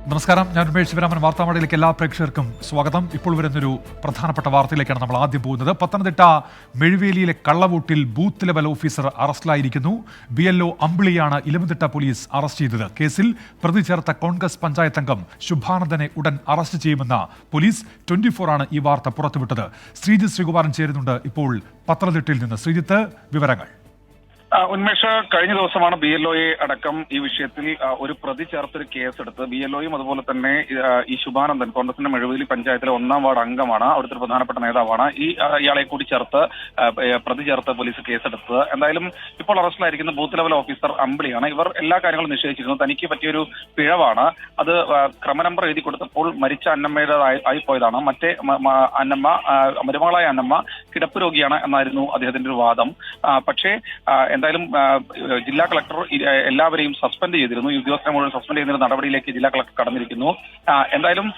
നമസ്കാരം, ഞാൻ ഉമേഷ് ശിവരാമൻ. വാർത്താമഴയിലേക്ക് എല്ലാ പ്രേക്ഷകർക്കും സ്വാഗതം. ഇപ്പോൾ വരുന്നൊരു പ്രധാനപ്പെട്ട വാർത്തയിലേക്കാണ് നമ്മൾ ആദ്യം പോകുന്നത്. പത്തനംതിട്ട മെഴുവേലിയിലെ കള്ളവോട്ടിൽ ബൂത്ത് ലെവൽ ഓഫീസർ അറസ്റ്റിലായിരിക്കുന്നു. BLO അമ്പിളിയാണ് ഇലവുംതിട്ട പോലീസ് അറസ്റ്റ് ചെയ്തത്. കേസിൽ പ്രതി ചേർത്ത കോൺഗ്രസ് പഞ്ചായത്ത് അംഗം ശുഭാനന്ദനെ ഉടൻ അറസ്റ്റ് ചെയ്യുമെന്ന് പോലീസ് 24 ആണ് ഈ വാർത്ത പുറത്തുവിട്ടത്. ശ്രീജിത്ത് ശ്രീകുമാരൻ ചേരുന്നുണ്ട് ഇപ്പോൾ പത്തനംതിട്ടയിൽ നിന്ന്. ശ്രീജിത്ത്, വിവരങ്ങൾ. ഉന്മേഷ്, കഴിഞ്ഞ ദിവസമാണ് BLOയെ അടക്കം ഈ വിഷയത്തിൽ ഒരു പ്രതി ചേർത്തൊരു കേസെടുത്ത്. BLOയും അതുപോലെ തന്നെ ഈ ശുഭാനന്ദൻ കോൺഗ്രസിന്റെ മെഴുവേലി പഞ്ചായത്തിലെ 1ാം വാർഡ് അംഗമാണ്, അവിടുത്തെ പ്രധാനപ്പെട്ട നേതാവാണ്. ഇയാളെ കൂടി ചേർത്ത് പ്രതി ചേർത്ത് പോലീസ് കേസെടുത്തത്. എന്തായാലും ഇപ്പോൾ അറസ്റ്റിലായിരിക്കുന്ന ബൂത്ത് ലെവൽ ഓഫീസർ അമ്പിളിയാണ്. ഇവർ എല്ലാ കാര്യങ്ങളും നിശ്ചയിച്ചിരുന്നു. തനിക്ക് പറ്റിയൊരു പിഴവാണ്, അത് ക്രമനമ്പർ എഴുതി കൊടുത്തപ്പോൾ മരിച്ച അന്നമ്മയുടെ ആയിപ്പോയതാണ്. മറ്റേ അന്നമ്മ, മരുമകളായ അന്നമ്മ കിടപ്പ് രോഗിയാണ് എന്നായിരുന്നു അദ്ദേഹത്തിന്റെ ഒരു വാദം. പക്ഷേ എന്തായാലും ജില്ലാ കളക്ടർ എല്ലാവരെയും സസ്പെൻഡ് ചെയ്തിരുന്നു. ഈ ഉദ്യോഗസ്ഥരെ മുഴുവൻ സസ്പെൻഡ് ചെയ്യുന്ന നടപടിയിലേക്ക് ജില്ലാ കളക്ടർ കടന്നിരിക്കുന്നു. എന്തായാലും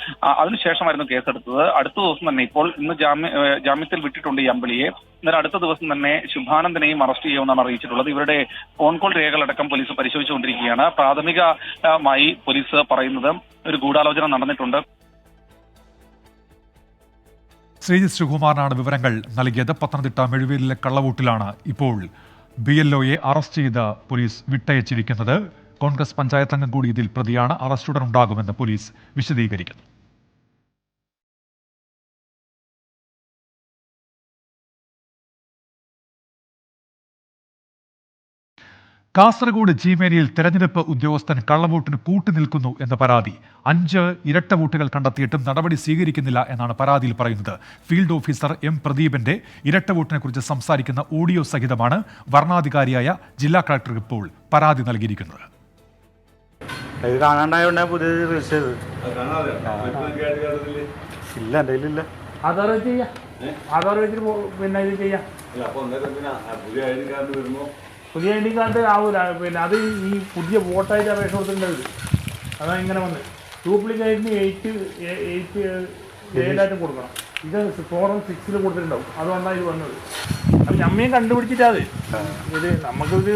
അതിനുശേഷമായിരുന്നു കേസെടുത്തത്. അടുത്ത ദിവസം തന്നെ, ഇപ്പോൾ ഇന്ന് ജാമ്യത്തിൽ വിട്ടിട്ടുണ്ട് ഈ അമ്പിളിയെ. എന്നാൽ അടുത്ത ദിവസം തന്നെ ശുഭാനന്ദനെയും അറസ്റ്റ് ചെയ്യുമെന്നാണ് അറിയിച്ചിട്ടുള്ളത്. ഇവരുടെ ഫോൺ കോൾ രേഖകളടക്കം പോലീസ് പരിശോധിച്ചുകൊണ്ടിരിക്കുകയാണ്. പ്രാഥമികമായി പോലീസ് പറയുന്നത് ഒരു ഗൂഢാലോചന നടന്നിട്ടുണ്ട്. ശ്രീജിത്ത് ശ്രീകുമാറിനാണ് വിവരങ്ങൾ നൽകിയത്. പത്തനംതിട്ട മെഴുവേലിയിലെ കള്ളവോട്ടിലാണ് ഇപ്പോൾ BLOയെ അറസ്റ്റ് ചെയ്ത പോലീസ് വിട്ടയച്ചിരിക്കുന്നത്. കോൺഗ്രസ് പഞ്ചായത്ത് അംഗം കൂടി ഇതിൽ പ്രതിയാണ്. അറസ്റ്റ് ഉടൻ ഉണ്ടാകുമെന്ന് പോലീസ് വിശദീകരിക്കുന്നു. കാസർഗോഡ് ചീമേനിയിൽ തെരഞ്ഞെടുപ്പ് ഉദ്യോഗസ്ഥൻ കള്ളവോട്ടിന് കൂട്ടുനിൽക്കുന്നു എന്ന പരാതി. 5 ഇരട്ട വോട്ടുകൾ കണ്ടെത്തിയിട്ടും നടപടി സ്വീകരിക്കുന്നില്ല എന്നാണ് പരാതിയിൽ പറയുന്നത്. ഫീൽഡ് ഓഫീസർ പ്രദീപന്റെ ഇരട്ട വോട്ടിനെ കുറിച്ച് സംസാരിക്കുന്ന ഓഡിയോ സഹിതമാണ് വരണാധികാരിയായ ജില്ലാ കളക്ടർ ഇപ്പോൾ പരാതി നൽകിയിരിക്കുന്നത്. പുതിയ ഐ ഡി കാർഡ് ആവൂല. പിന്നെ അത് ഈ പുതിയ വോട്ടായിട്ട് അപേക്ഷ കൊടുത്തിട്ടുണ്ടാവില്ല. അതാണ് ഇങ്ങനെ വന്നത്. ഡ്യൂപ്ലിക്കേറ്റിന് 8 കൊടുക്കണം. ഇത് ഫോറം 6 കൊടുത്തിട്ടുണ്ടാവും. അതുകൊണ്ടാണ് ഇത് വന്നത്. അപ്പം നമ്മയും കണ്ടുപിടിച്ചിട്ടാ അത്. ഇത് നമുക്കിത്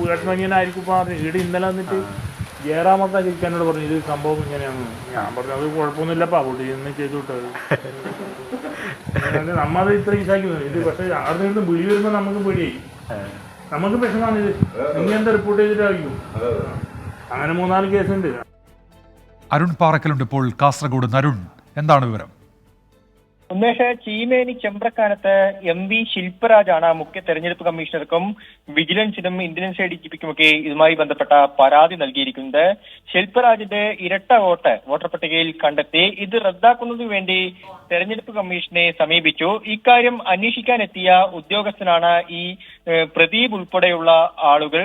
വീട്ടിനങ്ങനായിരിക്കും. ഇപ്പോൾ ഇവിടെ ഇന്നലെ വന്നിട്ട് ജയറാമൊക്കെ ചിരിക്കാനോട് പറഞ്ഞു ഇത് സംഭവം ഇങ്ങനെയാണ്. ഞാൻ പറഞ്ഞു അത് കുഴപ്പമൊന്നുമില്ലപ്പാ, കൂട്ടി ഇന്ന് ചെയ്തു വിട്ടത്. നമ്മളത് ഇത്ര ഈസാക്കി ഇത്. പക്ഷേ അവിടെ നിന്ന് വിളി വരുമ്പോൾ നമുക്ക് പേടിയായി. നമുക്ക് പ്രശ്നമാണിത്. നിങ്ങൾ എന്താ റിപ്പോർട്ട് ചെയ്തിട്ടായിരിക്കും. അങ്ങനെ 3-4 കേസുണ്ട്. അരുൺ പാറക്കലുണ്ട് ഇപ്പോൾ കാസർഗോഡ്. അരുൺ, എന്താണ് വിവരം? ഉന്മേഷ്, ചീമേനി ചെമ്പ്രക്കാനത്ത് MV ശില്പരാജാണ് മുഖ്യ തെരഞ്ഞെടുപ്പ് കമ്മീഷണർക്കും വിജിലൻസിനും ഇന്റലിജൻസ് DGPക്കുമൊക്കെ ഇതുമായി ബന്ധപ്പെട്ട പരാതി നൽകിയിരിക്കുന്നത്. ശില്പരാജിന്റെ ഇരട്ട വോട്ടർ പട്ടികയിൽ കണ്ടെത്തി. ഇത് റദ്ദാക്കുന്നതിനു വേണ്ടി തെരഞ്ഞെടുപ്പ് കമ്മീഷനെ സമീപിച്ചു. ഇക്കാര്യം അന്വേഷിക്കാനെത്തിയ ഉദ്യോഗസ്ഥനാണ് ഈ പ്രദീപ് ഉൾപ്പെടെയുള്ള ആളുകൾ.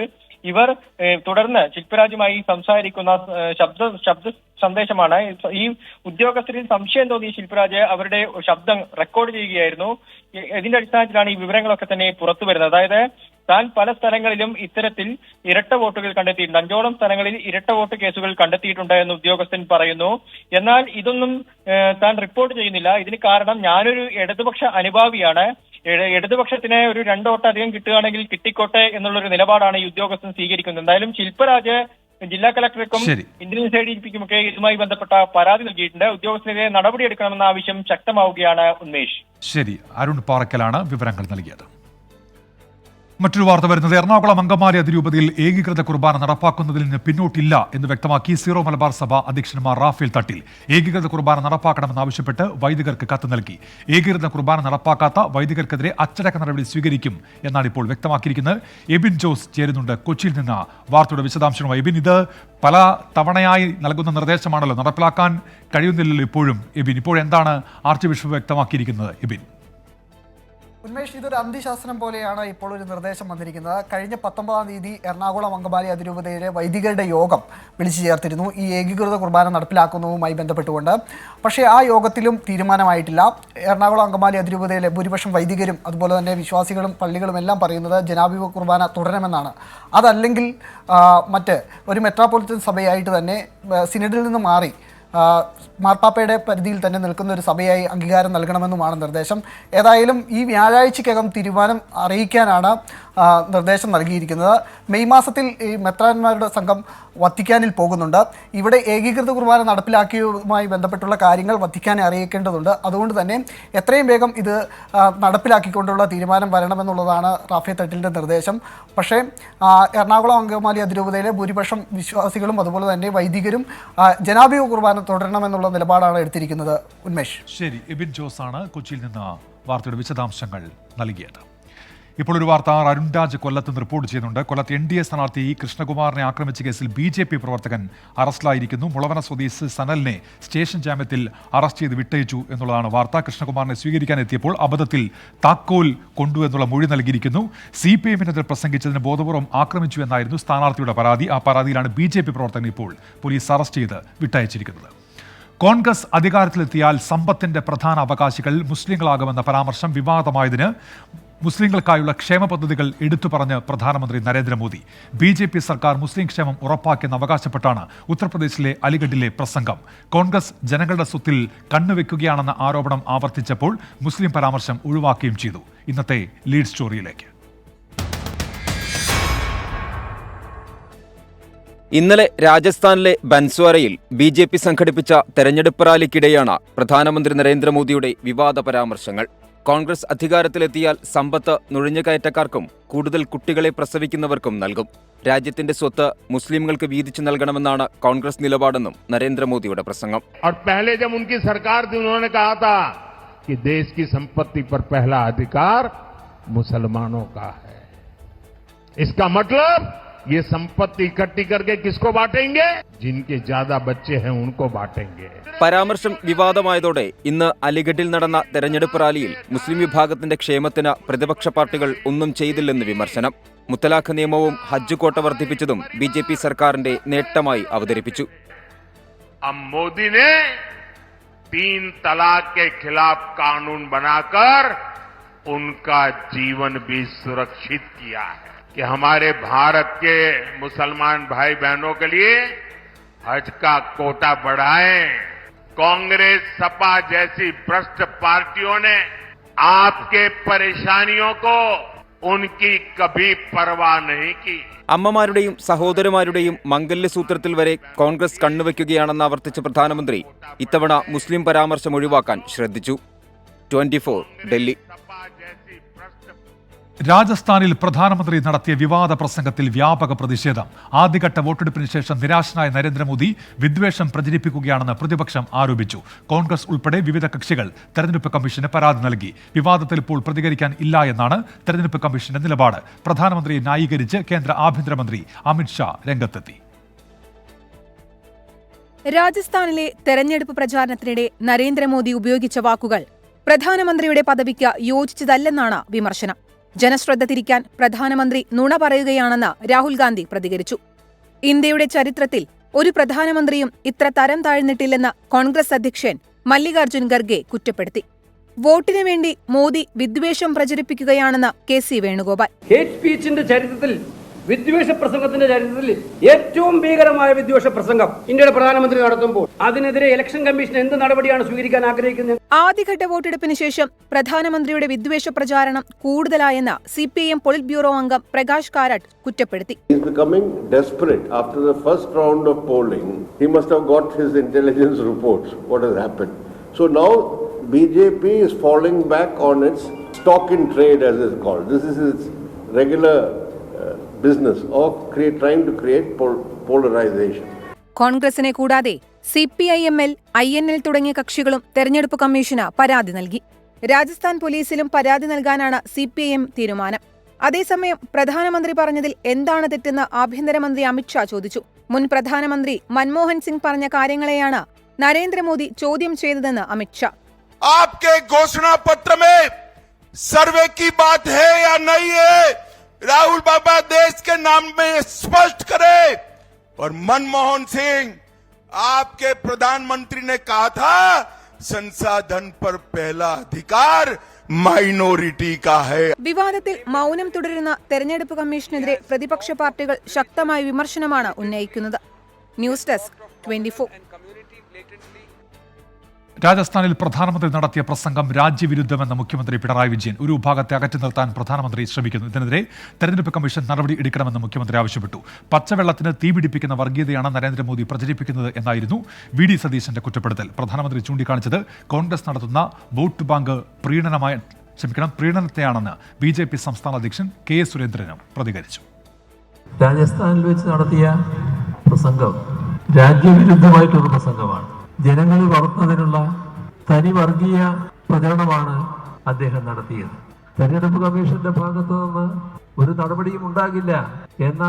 ഇവർ തുടർന്ന് ശില്പരാജുമായി സംസാരിക്കുന്ന ശബ്ദ സന്ദേശമാണ്. ഈ ഉദ്യോഗസ്ഥരിൽ സംശയം തോന്നിയ ശില്പരാജ് അവരുടെ ശബ്ദം റെക്കോർഡ് ചെയ്യുകയായിരുന്നു. ഇതിന്റെ അടിസ്ഥാനത്തിലാണ് ഈ വിവരങ്ങളൊക്കെ തന്നെ പുറത്തു വരുന്നത്. അതായത് താൻ പല സ്ഥലങ്ങളിലും ഇത്തരത്തിൽ ഇരട്ട വോട്ടുകൾ കണ്ടെത്തിയിട്ടുണ്ട്. 5ഓളം സ്ഥലങ്ങളിൽ ഇരട്ട വോട്ട് കേസുകൾ കണ്ടെത്തിയിട്ടുണ്ട് എന്ന് ഉദ്യോഗസ്ഥൻ പറയുന്നു. എന്നാൽ ഇതൊന്നും താൻ റിപ്പോർട്ട് ചെയ്യുന്നില്ല. ഇതിന് കാരണം ഞാനൊരു ഇടതുപക്ഷ അനുഭാവിയാണ്, ഇടതുപക്ഷത്തിന് ഒരു 2 വോട്ട് അധികം കിട്ടുകയാണെങ്കിൽ കിട്ടിക്കോട്ടെ എന്നുള്ളൊരു നിലപാടാണ് ഈ ഉദ്യോഗസ്ഥൻ സ്വീകരിക്കുന്നത്. എന്തായാലും ശില്പരാജ് ജില്ലാ കളക്ടർക്കും ഇന്റലിജൻസ് DGPക്കുമൊക്കെ ഇതുമായി ബന്ധപ്പെട്ട പരാതി നൽകിയിട്ടുണ്ട്. ഉദ്യോഗസ്ഥനെതിരെ നടപടിയെടുക്കണമെന്ന ആവശ്യം ശക്തമാവുകയാണ്. ഉന്മേഷ്, ശരി. അരുൺ പാറക്കലാണ് വിവരങ്ങൾ നൽകിയത്. മറ്റൊരു വാർത്ത വരുന്നത്, എറണാകുളം അങ്കമാലി അതിരൂപതയിൽ ഏകീകൃത കുർബാന നടപ്പാക്കുന്നതിൽ നിന്ന് പിന്നോട്ടില്ല എന്ന് വ്യക്തമാക്കി സീറോ മലബാർ സഭ അധ്യക്ഷന്മാർ റാഫേൽ തട്ടിൽ. ഏകീകൃത കുർബാന നടപ്പാക്കണമെന്നാവശ്യപ്പെട്ട് വൈദികർക്ക് കത്ത് നൽകി. ഏകീകൃത കുർബാന നടപ്പാക്കാത്ത വൈദികർക്കെതിരെ അച്ചടക്ക നടപടി സ്വീകരിക്കും എന്നാണ് ഇപ്പോൾ വ്യക്തമാക്കിയിരിക്കുന്നത്. എബിൻ ജോസ് ചേരുന്നുണ്ട് കൊച്ചിയിൽ നിന്ന് വാർത്തയുടെ വിശദാംശങ്ങളുമായി. എബിൻ, ഇത് പല തവണയായി നൽകുന്ന നിർദ്ദേശമാണല്ലോ, നടപ്പിലാക്കാൻ കഴിയുന്നില്ലല്ലോ ഇപ്പോഴും. എബിൻ, ഇപ്പോഴെന്താണ് ആർച്ച് ബിഷപ്പ് വ്യക്തമാക്കിയിരിക്കുന്നത്? എബിൻ. ഉന്മേഷ്, ഇതൊരു അന്ത്യശാസനം പോലെയാണ് ഇപ്പോൾ ഒരു നിർദ്ദേശം വന്നിരിക്കുന്നത്. കഴിഞ്ഞ 19-ാം തീയതി എറണാകുളം അങ്കമാലി അതിരൂപതയിലെ വൈദികരുടെ യോഗം വിളിച്ചു ചേർത്തിരുന്നു ഈ ഏകീകൃത കുർബാന നടപ്പിലാക്കുന്നതുമായി ബന്ധപ്പെട്ടുകൊണ്ട്. പക്ഷേ ആ യോഗത്തിലും തീരുമാനമായിട്ടില്ല. എറണാകുളം അങ്കമാലി അതിരൂപതയിലെ ഭൂരിപക്ഷം വൈദികരും അതുപോലെ തന്നെ വിശ്വാസികളും പള്ളികളും എല്ലാം പറയുന്നത് ജനാഭിമുഖ കുർബാന തുടരണമെന്നാണ്. അതല്ലെങ്കിൽ മറ്റ് ഒരു മെട്രോപൊളിറ്റൻ സഭയായിട്ട് തന്നെ സിനഡിൽ നിന്ന് മാറി മാർപ്പാപ്പയുടെ പരിധിയിൽ തന്നെ നിൽക്കുന്ന ഒരു സഭയായി അംഗീകാരം നൽകണമെന്നുമാണ് നിർദ്ദേശം. ഏതായാലും ഈ വ്യാഴാഴ്ചക്കകം തീരുമാനം അറിയിക്കാനാണ് നിർദ്ദേശം നൽകിയിരിക്കുന്നത്. മെയ് മാസത്തിൽ ഈ മെത്രാന്മാരുടെ സംഘം വത്തിക്കാനിൽ പോകുന്നുണ്ട്. ഇവിടെ ഏകീകൃത കുർബാന നടപ്പിലാക്കിയതുമായി ബന്ധപ്പെട്ടുള്ള കാര്യങ്ങൾ വത്തിക്കാനെ അറിയിക്കേണ്ടതുണ്ട്. അതുകൊണ്ട് തന്നെ എത്രയും വേഗം ഇത് നടപ്പിലാക്കിക്കൊണ്ടുള്ള തീരുമാനം വരണമെന്നുള്ളതാണ് റാഫേൽ തട്ടിലിൻ്റെ നിർദ്ദേശം. പക്ഷേ എറണാകുളം അങ്കമാലി അതിരൂപതയിലെ ഭൂരിപക്ഷം വിശ്വാസികളും അതുപോലെ തന്നെ വൈദികരും ജനാഭിമുഖ കുർബാന തുടരണമെന്നുള്ള നിലപാടാണ് എടുത്തിരിക്കുന്നത്. ഉന്മേഷ്. ശരി, എബിൻ ജോസ് ആണ് കൊച്ചിയിൽ നിന്ന് വാർത്തയുടെ വിശദാംശങ്ങൾ നൽകിയത്. ഇപ്പോൾ ഒരു വാർത്ത അരുൺ രാജ് കൊല്ലത്ത് നിന്ന് റിപ്പോർട്ട് ചെയ്യുന്നുണ്ട്. കൊല്ലത്ത് NDA സ്ഥാനാർത്ഥി കൃഷ്ണകുമാറിനെ ആക്രമിച്ച കേസിൽ BJP പ്രവർത്തകൻ അറസ്റ്റിലായിരിക്കുന്നു. മുളവന സ്വദേശി സനലിനെ സ്റ്റേഷൻ ജാമ്യത്തിൽ അറസ്റ്റ് ചെയ്ത് വിട്ടയച്ചു എന്നുള്ളതാണ് വാർത്ത. കൃഷ്ണകുമാറിനെ സ്വീകരിക്കാൻ എത്തിയപ്പോൾ അബദ്ധത്തിൽ താക്കോൽ കൊണ്ടു എന്നുള്ള മൊഴി നൽകിയിരിക്കുന്നു. CPM-നെതിരെ പ്രസംഗിച്ചതിന് ബോധപൂർവ്വം ആക്രമിച്ചു എന്നായിരുന്നു സ്ഥാനാർത്ഥിയുടെ പരാതി. ആ പരാതിയിലാണ് BJP പ്രവർത്തകൻ ഇപ്പോൾ പോലീസ് അറസ്റ്റ് ചെയ്ത് വിട്ടയച്ചിരിക്കുന്നത്. കോൺഗ്രസ് അധികാരത്തിലെത്തിയാൽ സമ്പത്തിന്റെ പ്രധാന അവകാശികൾ മുസ്ലിങ്ങളാകുമെന്ന പരാമർശം വിവാദമായതിന് മുസ്ലിങ്ങൾക്കായുള്ള ക്ഷേമ പദ്ധതികൾ എടുത്തു പറഞ്ഞ് പ്രധാനമന്ത്രി നരേന്ദ്രമോദി. BJP സർക്കാർ മുസ്ലിം ക്ഷേമം ഉറപ്പാക്കിയെന്ന് അവകാശപ്പെട്ടാണ് ഉത്തർപ്രദേശിലെ അലിഗഡിലെ പ്രസംഗം. കോൺഗ്രസ് ജനങ്ങളുടെ സ്വത്തിൽ കണ്ണുവെക്കുകയാണെന്ന ആരോപണം ആവർത്തിച്ചപ്പോൾ മുസ്ലിം പരാമർശം ഒഴിവാക്കുകയും ചെയ്തു. ഇന്നത്തെ ലീഡ് സ്റ്റോറിയിലേക്ക്. ഇന്നലെ രാജസ്ഥാനിലെ ബൻസ്വാരയിൽ BJP സംഘടിപ്പിച്ച തെരഞ്ഞെടുപ്പ് റാലിക്കിടെയാണ് പ്രധാനമന്ത്രി നരേന്ദ്രമോദിയുടെ വിവാദ പരാമർശങ്ങൾ. കോൺഗ്രസ് അധികാരത്തിലെത്തിയാൽ സമ്പത്ത് നുഴഞ്ഞുകയറ്റക്കാർക്കും കൂടുതൽ കുട്ടികളെ പ്രസവിക്കുന്നവർക്കും നൽകും. രാജ്യത്തിന്റെ സ്വത്ത് മുസ്ലിംകൾക്ക് വീതിച്ചു നൽകണമെന്നാണ് കോൺഗ്രസ് നിലപാടെന്നും നരേന്ദ്രമോദിയുടെ പ്രസംഗം. ये संपत्ति इकट्ठी करके किसको बांटेंगे? जिनके ज्यादा बच्चे हैं उनको बांटेंगे. പരാമർശം വിവാദമായതോടെ ഇന്ന് അലിഗഡിൽ നടന്ന തെരഞ്ഞെടുപ്പ് റാലിയിൽ മുസ്ലിം വിഭാഗത്തിന്റെ ക്ഷേമത്തിന് പ്രതിപക്ഷ പാർട്ടികൾ ഒന്നും ചെയ്തില്ലെന്ന് വിമർശനം. മുത്തലാഖ് നിയമവും ഹജ്ജ് കോട്ട വർദ്ധിപ്പിച്ചതും BJP സർക്കാരിന്റെ നേട്ടമായി അവതരിപ്പിച്ചു. मोदी ने 3 तलाक के खिलाफ कानून बनाकर उनका जीवन भी सुरक्षित किया है कि हमारे भारत के मुसलमान भाई बहनों के लिए हज का कोटा बढ़ाएं. कांग्रेस सपा जैसी भ्रष्ट पार्टियों ने आपके परेशानियों को उनकी कभी परवाह नहीं की. അമ്മമാരുടെയും സഹോദരന്മാരുടെയും മംഗല്യസൂത്രത്തിൽ വരെ കോൺഗ്രസ് കണ്ണുവെക്കുകയാണെന്ന് ആവർത്തിച്ച പ്രധാനമന്ത്രി ഇത്തവണ മുസ്ലിം പരാമർശം ഒഴിവാക്കാൻ ശ്രദ്ധിച്ചു. 24 ഡൽഹി. രാജസ്ഥാനിൽ പ്രധാനമന്ത്രി നടത്തിയ വിവാദ പ്രസംഗത്തിൽ വ്യാപക പ്രതിഷേധം. ആദ്യഘട്ട വോട്ടെടുപ്പിന് ശേഷം നിരാശനായ നരേന്ദ്രമോദി വിദ്വേഷം പ്രചരിപ്പിക്കുകയാണെന്ന് പ്രതിപക്ഷം ആരോപിച്ചു. കോൺഗ്രസ് ഉൾപ്പെടെ വിവിധ കക്ഷികൾ തെരഞ്ഞെടുപ്പ് കമ്മീഷന് പരാതി നൽകി. വിവാദത്തിൽ ഇപ്പോൾ പ്രതികരിക്കാൻ ഇല്ല എന്നാണ് തെരഞ്ഞെടുപ്പ് കമ്മീഷന്റെ നിലപാട്. പ്രധാനമന്ത്രിയെ ന്യായീകരിച്ച് കേന്ദ്ര ആഭ്യന്തരമന്ത്രി അമിത്ഷാ രംഗത്തെത്തി. രാജസ്ഥാനിലെ തെരഞ്ഞെടുപ്പ് പ്രചാരണത്തിനിടെ നരേന്ദ്രമോദി ഉപയോഗിച്ച വാക്കുകൾ പ്രധാനമന്ത്രിയുടെ പദവിക്ക് യോജിച്ചതല്ലെന്നാണ് വിമർശനം. ജനശ്രദ്ധ തിരിക്കാൻ പ്രധാനമന്ത്രി നുണ പറയുകയാണെന്ന് രാഹുൽ ഗാന്ധി പ്രതികരിച്ചു. ഇന്ത്യയുടെ ചരിത്രത്തിൽ ഒരു പ്രധാനമന്ത്രിയും ഇത്ര തരം താഴ്ന്നിട്ടില്ലെന്ന് കോൺഗ്രസ് അധ്യക്ഷൻ മല്ലികാർജ്ജുൻ ഖർഗെ കുറ്റപ്പെടുത്തി. വോട്ടിനു വേണ്ടി മോദി വിദ്വേഷം പ്രചരിപ്പിക്കുകയാണെന്ന് KC വേണുഗോപാൽ. ഹേറ്റ് സ്പീച്ചിന്റെ ചരിത്രത്തിൽ, വിദ്വേഷ പ്രസംഗത്തിന്റെ ചരിത്രത്തിൽ ഏറ്റവും ഭീകരമായ വിദ്വേഷ പ്രസംഗം ഇന്ത്യയുടെ പ്രധാനമന്ത്രി നടത്തുമ്പോൾ അതിനെതിരെ ഇലക്ഷൻ കമ്മീഷൻ എന്ത് നടപടിയാണ് സ്വീകരിക്കാൻ ആഗ്രഹിക്കുന്നത്? ആദ്യഘട്ട വോട്ടെടുപ്പിന് ശേഷം പ്രധാനമന്ത്രിയുടെ വിദ്വേഷ പ്രചാരണം കൂടുതലായെന്ന് CPIM പൊളിറ്റ് ബ്യൂറോ അംഗം പ്രകാശ് കാരാട്ട് കുറ്റപ്പെടുത്തി. He is becoming desperate after the first round of polling. He must have got his intelligence reports what has happened. So now BJP is falling back on its stock in trade, as is called. This is its regular business of trying to create polarization. കോൺഗ്രസിനെ കൂടാതെ CPIML, INL തുടങ്ങിയ കക്ഷികളും തെരഞ്ഞെടുപ്പ് commission പരാതി നൽകി. രാജസ്ഥാൻ പോലീസിലും പരാതി നൽകാനാണ് CPIM തീരുമാനം. അതേസമയം പ്രധാനമന്ത്രി പറഞ്ഞതിൽ എന്താണ് തെറ്റെന്ന് ആഭ്യന്തരമന്ത്രി അമിത്ഷാ ചോദിച്ചു. മുൻ പ്രധാനമന്ത്രി മൻമോഹൻ സിംഗ് പറഞ്ഞ കാര്യങ്ങളെയാണ് നരേന്ദ്രമോദി ചോദ്യം ചെയ്തതെന്ന് അമിത്ഷാ. आपके घोषणा पत्र में सर्वे की बात है या नहीं है? राहुल बाबा देश के नाम में स्पष्ट करे. और मनमोहन सिंह, आपके प्रधानमंत्री ने कहा था संसाधन पर पहला अधिकार माइनॉरिटी का है. വിവാദത്തിൽ മൗനം തുടരുന്ന തെരഞ്ഞെടുപ്പ് കമ്മീഷനെതിരെ പ്രതിപക്ഷ പാർട്ടികൾ ശക്തമായ വിമർശനമാണ് ഉന്നയിക്കുന്നത്. News desk 24. രാജസ്ഥാനിൽ പ്രധാനമന്ത്രി നടത്തിയ പ്രസംഗം രാജ്യവിരുദ്ധമെന്ന മുഖ്യമന്ത്രി പിണറായി വിജയൻ. ഒരു വിഭാഗത്തെ അകറ്റി നിർത്താൻ പ്രധാനമന്ത്രി ശ്രമിക്കുന്നു. ഇതിനെതിരെ തെരഞ്ഞെടുപ്പ് കമ്മീഷൻ നടപടി എടുക്കണമെന്ന് മുഖ്യമന്ത്രി ആവശ്യപ്പെട്ടു. പച്ചവെള്ളത്തിന് തീപിടിപ്പിക്കുന്ന വർഗീയതയാണ് നരേന്ദ്രമോദി പ്രചരിപ്പിക്കുന്നത് എന്നായിരുന്നു വി ഡി സതീശന്റെ കുറ്റപ്പെടുത്തൽ. പ്രധാനമന്ത്രി ചൂണ്ടിക്കാണിച്ചത് കോൺഗ്രസ് നടത്തുന്ന വോട്ട് ബാങ്ക് പ്രീണനത്തെയാണെന്ന് BJP സംസ്ഥാന അധ്യക്ഷൻ കെ സുരേന്ദ്രനും പ്രതികരിച്ചു. രാജസ്ഥാനിൽ വെച്ച് നടത്തിയ പ്രസംഗം രാജ്യവിരുദ്ധമായിട്ടൊരു പ്രസംഗമാണ്. ജനങ്ങളെ വളർത്തുന്നതിനുള്ള തനി വർഗീയ പ്രചരണമാണ് അദ്ദേഹം നടത്തിയത്. തെരഞ്ഞെടുപ്പ് കമ്മീഷന്റെ ഭാഗത്തു നിന്ന് ഒരു നടപടിയും ഉണ്ടാകില്ല എന്ന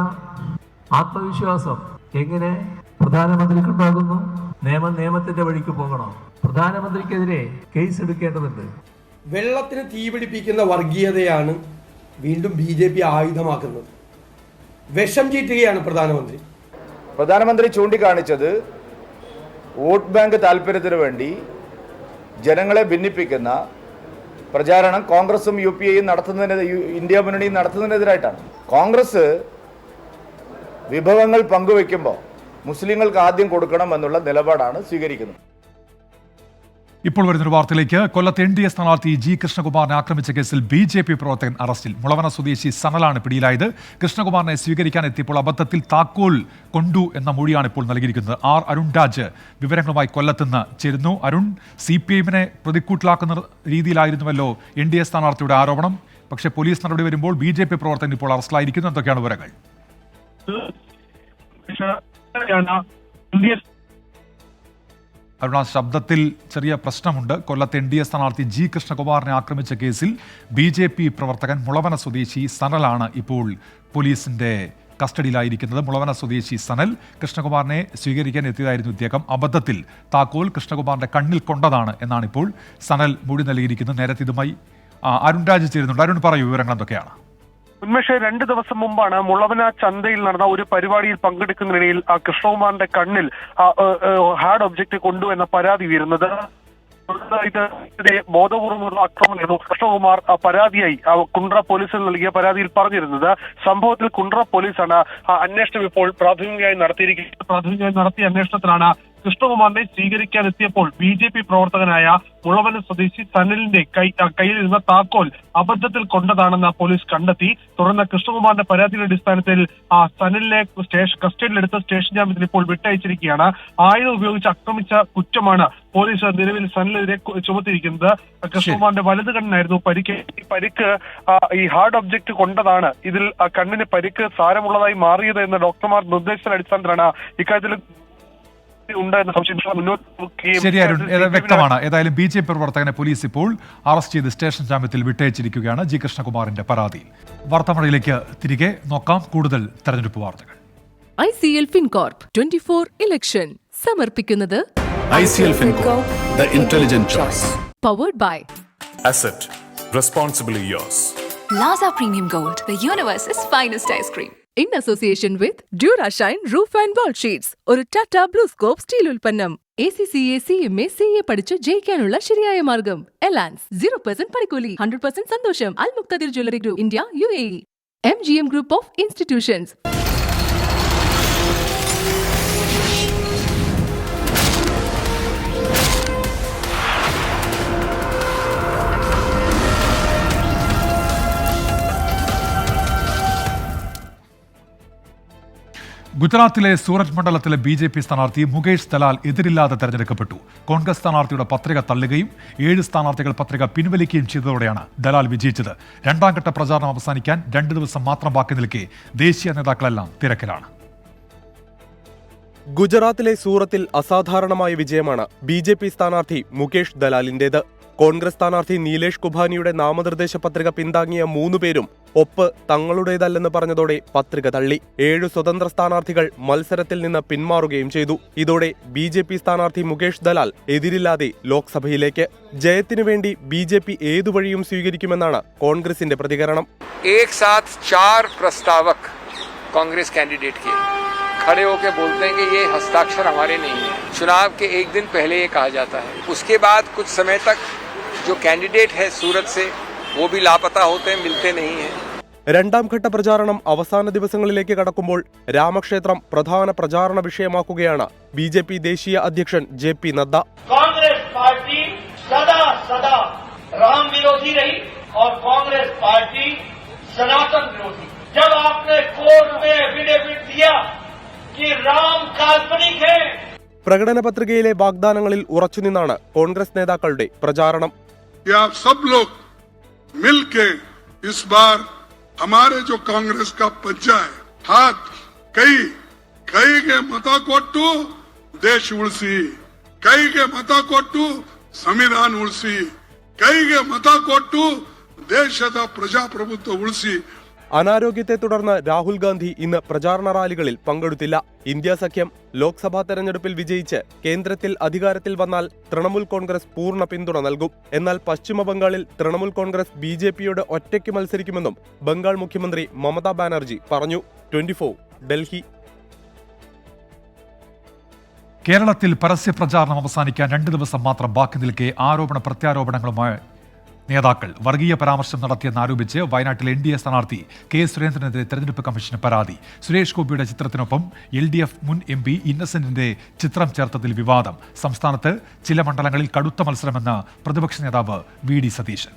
ആത്മവിശ്വാസം എങ്ങനെ പ്രധാനമന്ത്രിക്കുണ്ടാകുന്നു? നിയമത്തിന്റെ വഴിക്ക് പോകണം. പ്രധാനമന്ത്രിക്കെതിരെ കേസ് എടുക്കേണ്ടതുണ്ട്. വെള്ളത്തിന് തീപിടിപ്പിക്കുന്ന വർഗീയതയാണ് വീണ്ടും BJP ആയുധമാക്കുന്നത്. വിഷം ചീറ്റുകയാണ് പ്രധാനമന്ത്രി ചൂണ്ടിക്കാണിച്ചത് വോട്ട് ബാങ്ക് താല്പര്യത്തിന് വേണ്ടി ജനങ്ങളെ ഭിന്നിപ്പിക്കുന്ന പ്രചാരണം കോൺഗ്രസും UPAയും ഇന്ത്യ മുന്നണിയും നടത്തുന്നതിനെതിരായിട്ടാണ്. കോൺഗ്രസ് വിഭവങ്ങൾ പങ്കുവെക്കുമ്പോൾ മുസ്ലിങ്ങൾക്ക് ആദ്യം കൊടുക്കണം എന്നുള്ള നിലപാടാണ് സ്വീകരിക്കുന്നത്. ഇപ്പോൾ വരുന്നൊരു വാർത്തയിലേക്ക്. കൊല്ലത്ത് NDA സ്ഥാനാർത്ഥി G കൃഷ്ണകുമാറിനെ ആക്രമിച്ച കേസിൽ BJP പ്രവർത്തകൻ അറസ്റ്റിൽ. മുളവന സ്വദേശി സനലാണ് പിടിയിലായത്. കൃഷ്ണകുമാറിനെ സ്വീകരിക്കാൻ എത്തിയപ്പോൾ അബദ്ധത്തിൽ താക്കോൽ കൊണ്ടു എന്ന മൊഴിയാണ് ഇപ്പോൾ നൽകിയിരിക്കുന്നത്. അരുൺ രാജ് വിവരങ്ങളുമായി കൊല്ലത്തുനിന്ന് ചേരുന്നു. അരുൺ, CPIMനെ പ്രതിക്കൂട്ടിലാക്കുന്ന രീതിയിലായിരുന്നുവല്ലോ NDA സ്ഥാനാർത്ഥിയുടെ ആരോപണം. പക്ഷേ പോലീസ് നടപടി വരുമ്പോൾ BJP പ്രവർത്തകൻ ഇപ്പോൾ അറസ്റ്റിലായിരിക്കുന്നു. എന്തൊക്കെയാണ് വിവരങ്ങൾ? അരുണ, ശബ്ദത്തിൽ ചെറിയ പ്രശ്നമുണ്ട്. കൊല്ലത്ത് NDA സ്ഥാനാർത്ഥി G കൃഷ്ണകുമാറിനെ ആക്രമിച്ച കേസിൽ BJP പ്രവർത്തകൻ മുളവന സ്വദേശി സനലാണ് ഇപ്പോൾ പോലീസിന്റെ കസ്റ്റഡിയിലായിരിക്കുന്നത്. മുളവന സ്വദേശി സനൽ കൃഷ്ണകുമാറിനെ സ്വീകരിക്കാൻ എത്തിയതായിരുന്നു ഇദ്ദേഹം. അബദ്ധത്തിൽ താക്കോൽ കൃഷ്ണകുമാറിന്റെ കണ്ണിൽ കൊണ്ടതാണ് എന്നാണ് ഇപ്പോൾ സനൽ മൊഴി നൽകിയിരിക്കുന്നത്. നേരത്തെ ഇതുമായി അരുൺ രാജ് ചേരുന്നുണ്ട്. അരുൺ, പറയൂ, വിവരങ്ങൾ എന്തൊക്കെയാണ്? ഉന്മേഷ്, 2 ദിവസം മുമ്പാണ് മുളവന ചന്തയിൽ നടന്ന ഒരു പരിപാടിയിൽ പങ്കെടുക്കുന്നതിനിടയിൽ കൃഷ്ണകുമാറിന്റെ കണ്ണിൽ ഹാർഡ് ഒബ്ജക്റ്റ് കൊണ്ടു എന്ന പരാതി ഉയരുന്നത്. ബോധപൂർവ്വമുള്ള ആക്രമണമായിരുന്നു കൃഷ്ണകുമാർ പരാതിയായി കുണ്ട്ര പോലീസിൽ നൽകിയ പരാതിയിൽ പറഞ്ഞിരുന്നത്. സംഭവത്തിൽ കുണ്ട്ര പോലീസാണ് അന്വേഷണം ഇപ്പോൾ പ്രാഥമികമായി നടത്തിയിരിക്കുന്നത്. പ്രാഥമികമായി നടത്തിയ അന്വേഷണത്തിലാണ് കൃഷ്ണകുമാറിനെ സ്വീകരിക്കാൻ എത്തിയപ്പോൾ BJP പ്രവർത്തകനായ മുളവന സ്വദേശി സനലിന്റെ കയ്യിലിരുന്ന താക്കോൽ അബദ്ധത്തിൽ കൊണ്ടതാണെന്ന് പോലീസ് കണ്ടെത്തി. തുടർന്ന് കൃഷ്ണകുമാറിന്റെ പരാതിയുടെ അടിസ്ഥാനത്തിൽ സനലിനെ കസ്റ്റഡിയിലെടുത്ത് സ്റ്റേഷൻ ജാമ്യത്തിൽ ഇപ്പോൾ വിട്ടയച്ചിരിക്കുകയാണ്. ആയുധം ഉപയോഗിച്ച് ആക്രമിച്ച കുറ്റമാണ് പോലീസ് നിലവിൽ സനലിനെതിരെ ചുമത്തിയിരിക്കുന്നത്. കൃഷ്ണകുമാറിന്റെ വലത് കണ്ണിനായിരുന്നു പരിക്ക്. ഈ പരിക്ക് ഈ ഹാർഡ് ഒബ്ജക്റ്റ് കൊണ്ടതാണ് ഇതിൽ കണ്ണിന് പരിക്ക് സാരമുള്ളതായി മാറിയത് എന്ന് ഡോക്ടർമാർ നിർദ്ദേശിച്ച അടിസ്ഥാനത്തിലാണ് ഇക്കാര്യത്തിൽ ശരി അരുൺ, വ്യക്തമാണ്. ഏതായാലും BJP പ്രവർത്തകനെ പോലീസ് ഇപ്പോൾ അറസ്റ്റ് ചെയ്ത് സ്റ്റേഷൻ ജാമ്യത്തിൽ വിട്ടയച്ചിരിക്കുകയാണ് G കൃഷ്ണകുമാറിന്റെ പരാതിയിൽ. വാർത്താമഴയിലേക്ക് തിരികെ നോക്കാം. കൂടുതൽ തെരഞ്ഞെടുപ്പ് വാർത്തകൾ. ICL FinCorp 24 ഇലക്ഷൻ സമർപ്പിക്കുന്നത് ICL FinCorp, the intelligent choice. Powered by Asset, responsibly yours. Plaza Premium Gold, the universe's finest ice cream. In association with Durashine Roof and Wall Sheets, ഒരു Tata BlueScope steel ഉൽപ്പന്നം. ACCA CMA CA പഠിച്ച് ജയിക്കാനുള്ള ശരിയായ മാർഗം. Elance 0% പണിക്കൂലി, 100% സന്തോഷം. Al Muqtadir Jewelry Group, India, UAE. MGM Group of Institutions. ഗുജറാത്തിലെ സൂററ്റ് മണ്ഡലത്തിലെ BJP സ്ഥാനാർത്ഥി മുകേഷ് ദലാൽ എതിരില്ലാതെ തെരഞ്ഞെടുക്കപ്പെട്ടു. കോൺഗ്രസ് സ്ഥാനാർത്ഥിയുടെ പത്രിക തള്ളുകയും 7 സ്ഥാനാർത്ഥികൾ പത്രിക പിൻവലിക്കുകയും ചെയ്തതോടെയാണ് ദലാൽ വിജയിച്ചത്. 2ാം ഘട്ട പ്രചാരണം അവസാനിക്കാൻ 2 ദിവസം മാത്രം ബാക്കി നിൽക്കെ ദേശീയ നേതാക്കളെല്ലാം തിരക്കിലാണ്. ഗുജറാത്തിലെ സൂറത്തിൽ അസാധാരണമായ വിജയമാണ് BJP സ്ഥാനാർത്ഥി മുകേഷ് ദലാലിന്റേത്. കോൺഗ്രസ് സ്ഥാനാർത്ഥി നീലേഷ് കുഭാനിയുടെ നാമനിർദ്ദേശ പത്രിക പിന്താങ്ങിയ 3 പേരും ഒപ്പ് തങ്ങളുടേതല്ലെന്ന് പറഞ്ഞതോടെ പത്രിക തള്ളി. 7 സ്വതന്ത്ര സ്ഥാനാർത്ഥികൾ മത്സരത്തിൽ നിന്ന് പിന്മാറുകയും ചെയ്തു. ഇതോടെ BJP സ്ഥാനാർത്ഥി മുകേഷ് ദലാൽ എതിരില്ലാതെ ലോക്സഭയിലേക്ക്. ജയത്തിനു വേണ്ടി BJP ഏതു വഴിയും സ്വീകരിക്കുമെന്നാണ് കോൺഗ്രസിന്റെ പ്രതികരണം. एक साथ 4 प्रस्तावक कांग्रेस कैंडिडेट के खड़े होकर बोलते हैं कि ये हस्ताक्षर हमारे नहीं है. चुनाव के एक दिन पहले ये कहा जाता है. उसके बाद कुछ समय तक जो कैंडिडेट है सूरत से वो भी लापता होते हैं, मिलते नहीं हैं. 2ാം ഘട്ട പ്രചാരണം അവസാന ദിവസങ്ങളിലേക്ക് കടക്കുമ്പോൾ രാമക്ഷേത്രം പ്രധാന പ്രചാരണ വിഷയമാക്കുകയാണ് BJP ദേശീയ അധ്യക്ഷൻ JP നദ്ദ. कांग्रेस पार्टी होती रही और कांग्रेस पार्टी सनातन विरोधी। जब आपने कोर्ट में एफिडेविट दिया कि राम काल्पनिक है, പ്രകടന പത്രികയിലെ വാഗ്ദാനങ്ങളിൽ ഉറച്ചുനിന്നാണ് കോൺഗ്രസ് നേതാക്കളുടെ പ്രചാരണം. आप सब लोग मिलके इस बार हमारे जो कांग्रेस का पंजा है हाथ ಕೈಗೆ ಮತ ಕೊಟ್ಟು ದೇಶ ಉಳಿಸಿ, ಕೈಗೆ ಮತ ಕೊಟ್ಟು ಸಂವಿಧಾನ ಉಳಿಸಿ, ಕೈಗೆ ಮತ ಕೊಟ್ಟು ದೇಶದ ಪ್ರಜಾಪ್ರಭುತ್ವ ಉಳಿಸಿ. അനാരോഗ്യത്തെ തുടർന്ന് രാഹുൽ ഗാന്ധി ഇന്ന് പ്രചാരണ റാലികളിൽ പങ്കെടുത്തില്ല. ഇന്ത്യ സഖ്യം ലോക്സഭാ തെരഞ്ഞെടുപ്പിൽ വിജയിച്ച് കേന്ദ്രത്തിൽ അധികാരത്തിൽ വന്നാൽ തൃണമൂൽ കോൺഗ്രസ് പൂർണ്ണ പിന്തുണ നൽകും. എന്നാൽ പശ്ചിമ ബംഗാളിൽ തൃണമൂൽ കോൺഗ്രസ് BJPയോട് ഒറ്റയ്ക്ക് മത്സരിക്കുമെന്നും ബംഗാൾ മുഖ്യമന്ത്രി മമതാ ബാനർജി പറഞ്ഞു. 24 ഡൽഹി. കേരളത്തിൽ പരസ്യ പ്രചാരണം അവസാനിക്കാൻ 2 ദിവസം മാത്രം ബാക്കി നിൽക്കെ ആരോപണ പ്രത്യാരോപണങ്ങളുമായി നേതാക്കൾ. വർഗീയ പരാമർശം നടത്തിയെന്നാരോപിച്ച് വയനാട്ടിൽ NDA സ്ഥാനാർത്ഥി K. സുരേന്ദ്രനെതിരെ തെരഞ്ഞെടുപ്പ് കമ്മീഷന് പരാതി. സുരേഷ് ഗോപിയുടെ ചിത്രത്തിനൊപ്പം LDF മുൻ MP ഇന്നസെന്റിന്റെ ചിത്രം ചേർത്തതിൽ വിവാദം. സംസ്ഥാനത്ത് ചില മണ്ഡലങ്ങളിൽ കടുത്ത മത്സരമെന്ന് പ്രതിപക്ഷ നേതാവ് VD സതീശൻ.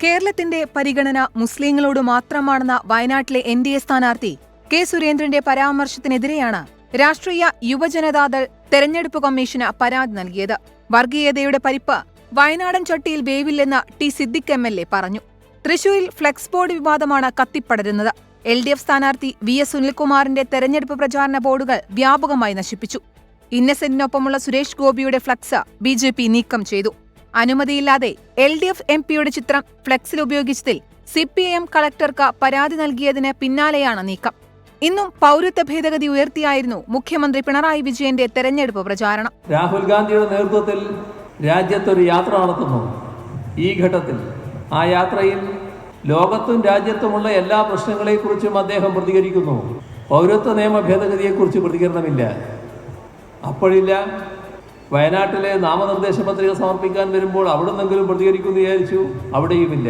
കേരളത്തിന്റെ പരിഗണന മുസ്ലിങ്ങളോട് മാത്രമാണെന്ന വയനാട്ടിലെ NDA സ്ഥാനാർത്ഥി K. സുരേന്ദ്രന്റെ പരാമർശത്തിനെതിരെയാണ് രാഷ്ട്രീയ യുവജനതാദൾ തെരഞ്ഞെടുപ്പ് കമ്മീഷന് പരാതി നൽകിയത്. വർഗീയതയുടെ പരിപ്പ് വയനാടൻ ചട്ടിയിൽ വേവില്ലെന്ന് T. സിദ്ദിഖ് MLA പറഞ്ഞു. തൃശൂരിൽ ഫ്ലെക്സ് ബോർഡ് വിവാദമാണ് കത്തിപ്പടരുന്നത്. LDF സ്ഥാനാർത്ഥി VS സുനിൽകുമാറിന്റെ തെരഞ്ഞെടുപ്പ് പ്രചാരണ ബോർഡുകൾ വ്യാപകമായി നശിപ്പിച്ചു. ഇന്നസെന്റിനൊപ്പമുള്ള സുരേഷ് ഗോപിയുടെ ഫ്ലക്സ് BJP നീക്കം ചെയ്തു. അനുമതിയില്ലാതെ LDF MPയുടെ ചിത്രം ഫ്ലെക്സിൽ ഉപയോഗിച്ചതിൽ CPIM കളക്ടർക്ക് പരാതി നൽകിയതിന് പിന്നാലെയാണ് നീക്കം. ഇന്നും പൗരത്വ ഭേദഗതി ഉയർത്തിയായിരുന്നു മുഖ്യമന്ത്രി പിണറായി വിജയന്റെ തെരഞ്ഞെടുപ്പ് പ്രചാരണം. രാഹുൽ ഗാന്ധിയുടെ നേതൃത്വത്തിൽ രാജ്യത്തൊരു യാത്ര നടത്തുന്നു. ഈ ഘട്ടത്തിൽ ആ യാത്രയിൽ ലോകത്തും രാജ്യത്തുമുള്ള എല്ലാ പ്രശ്നങ്ങളെക്കുറിച്ചും അദ്ദേഹം പ്രതികരിക്കുന്നു. പൗരത്വ നിയമ ഭേദഗതിയെക്കുറിച്ച് പ്രതികരണമില്ല. അപ്പോഴില്ല. വയനാട്ടിലെ നാമനിർദ്ദേശ പത്രിക സമർപ്പിക്കാൻ വരുമ്പോൾ അവിടെ നിന്നെങ്കിലും പ്രതികരിക്കുമെന്ന് വിചാരിച്ചു. അവിടെയുമില്ല.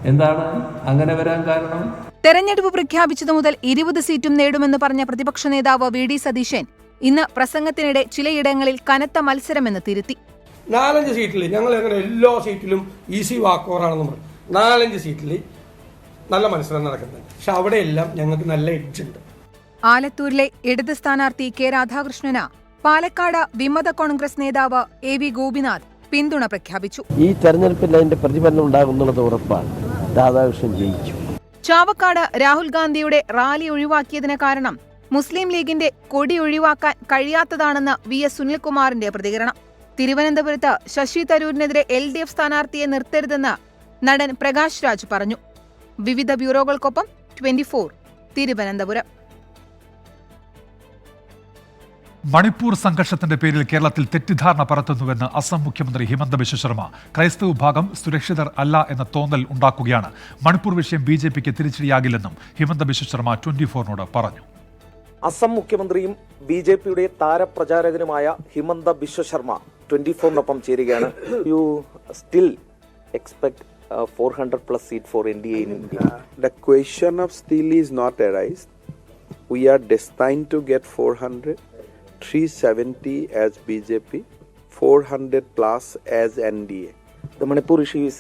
എന്താണ് അങ്ങനെ വരാൻ കാരണം? തെരഞ്ഞെടുപ്പ് പ്രഖ്യാപിച്ചതു മുതൽ 20 സീറ്റും നേടുമെന്ന് പറഞ്ഞ പ്രതിപക്ഷ നേതാവ് VD സതീശൻ ഇന്ന് പ്രസംഗത്തിനിടെ ചിലയിടങ്ങളിൽ കനത്ത മത്സരമെന്ന് തിരുത്തി. 4-5 സീറ്റിൽ ഞങ്ങൾ അങ്ങനെ എല്ലാ സീറ്റിലും ഈസി വാക്കോറാണെന്ന് പറഞ്ഞു. 4-5 സീറ്റിൽ നല്ല മത്സരം നടക്കുന്നുണ്ട്. പക്ഷെ അവിടെയെല്ലാം ഞങ്ങൾക്ക് നല്ല എഡ്ജ് ഉണ്ട്. ആലത്തൂരിലെ ഇടത് സ്ഥാനാർത്ഥി K. രാധാകൃഷ്ണന് പാലക്കാട് വിമത കോൺഗ്രസ് നേതാവ് AV ഗോപിനാഥ് പിന്തുണ പ്രഖ്യാപിച്ചു. ഈ തെരഞ്ഞെടുപ്പിൽ അതിന്റെ പ്രതിഫലനം ഉണ്ടാകുന്നുള്ളത് ഉറപ്പാണ്. രാധാകൃഷ്ണൻ ജയിച്ചു. ചാവക്കാട് രാഹുൽ ഗാന്ധിയുടെ റാലി ഒഴിവാക്കിയതിന് കാരണം മുസ്ലിം ലീഗിന്റെ കൊടി ഒഴിവാക്കാൻ കഴിയാത്തതാണെന്ന് VS സുനിൽകുമാറിന്റെ പ്രതികരണം. തിരുവനന്തപുരത്ത് ശശി തരൂരിനെതിരെ LDF സ്ഥാനാർത്ഥിയെ നിർത്തരുതെന്ന് നടൻ പ്രകാശ് രാജ് പറഞ്ഞു. വിവിധ ബ്യൂറോകൾക്കൊപ്പം 24 തിരുവനന്തപുരം. മണിപ്പൂർ സംഘർഷത്തിന്റെ പേരിൽ കേരളത്തിൽ തെറ്റിദ്ധാരണ പരത്തുന്നുവെന്ന് അസം മുഖ്യമന്ത്രി ഹിമന്ത ബിശ്വ ശർമ്മ. ക്രൈസ്തവ വിഭാഗം സുരക്ഷിതർ അല്ല എന്ന തോന്നൽ ഉണ്ടാക്കുകയാണ്. മണിപ്പൂർ വിഷയം BJPക്ക് തിരിച്ചടിയാകില്ലെന്നും ഹിമന്ത ബിശ്വ ശർമ്മ 24നോട് പറഞ്ഞു. അസം മുഖ്യമന്ത്രിയും BJPയുടെ താരപ്രചാരകനുമായ ഹിമന്ത ബിശ്വ ശർമ്മ 24നൊപ്പം ചേരുകയാണ്. You still expect 400+ seat for NDA in India? The question of still is not arise. We are destined to get 400. 370 as BJP, 400+ as NDA. The Manipur issue is